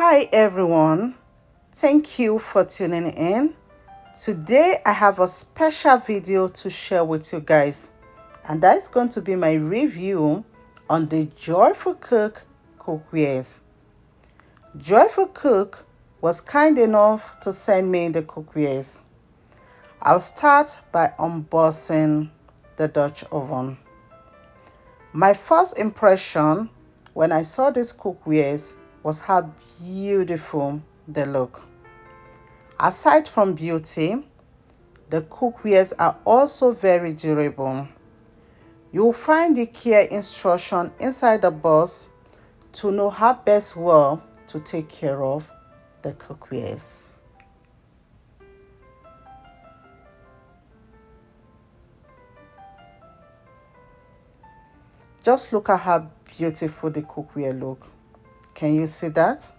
Hi everyone, thank you for tuning in. Today I have a special video to share with you guys, and that's going to be my review on the Joyful Cook cookwares. Joyful Cook was kind enough to send me the cookwares. I'll start by unboxing the Dutch oven. My first impression when I saw these cookwares was how beautiful they look. Aside from beauty, the cookwares are also very durable. You'll find the care instruction inside the box to know how best well to take care of the cookwares. Just look at how beautiful the cookware look. Can you see that?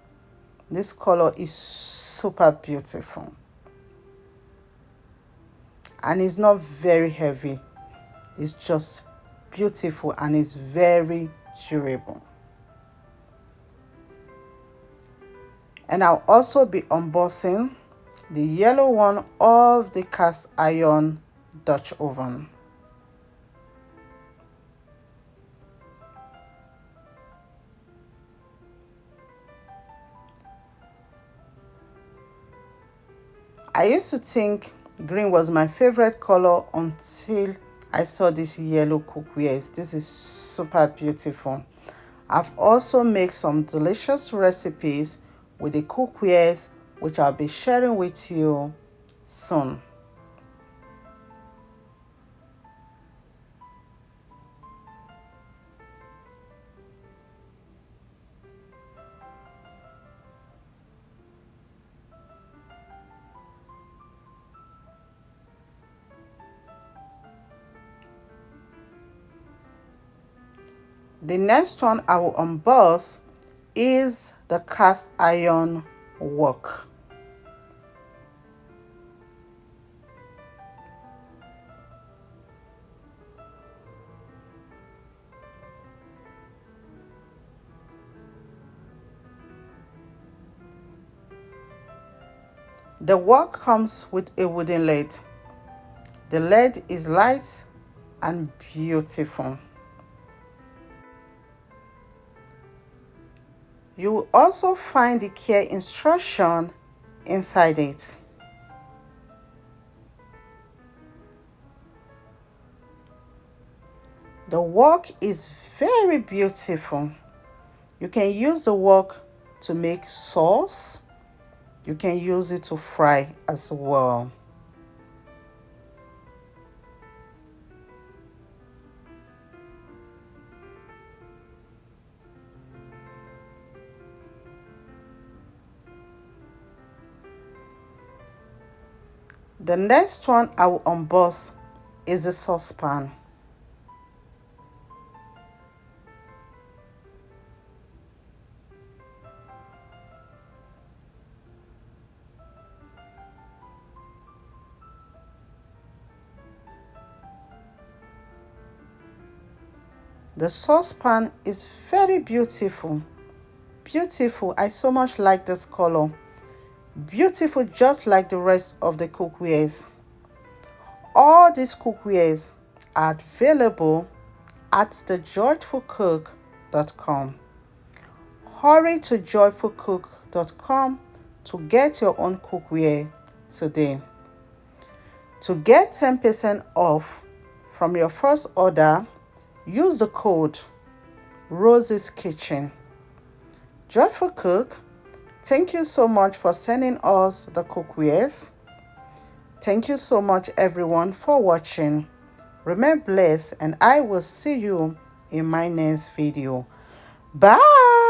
This color is super beautiful. And it's not very heavy. It's just beautiful and it's very durable. And I'll also be unboxing the yellow one of the cast iron Dutch oven. I used to think green was my favorite color until I saw this yellow cookware. This is super beautiful. I've also made some delicious recipes with the cookwares, which I'll be sharing with you soon. The next one I will unbox is the cast iron wok. The wok comes with a wooden lid. The lid is light and beautiful. You will also find the care instruction inside it. The wok is very beautiful. You can use the wok to make sauce. You can use it to fry as well. The next one I will unbox is the saucepan. The saucepan is very beautiful. Beautiful. I so much like this color. Beautiful, just like the rest of the cookwares. All these cookwares are available at thejoyfulcook.com. Hurry to joyfulcook.com to get your own cookware today. To get 10% off from your first order, use the code Rose's Kitchen. Joyful Cook, thank you so much for sending us the cookwares. Thank you so much everyone for watching. Remain blessed and I will see you in my next video. Bye!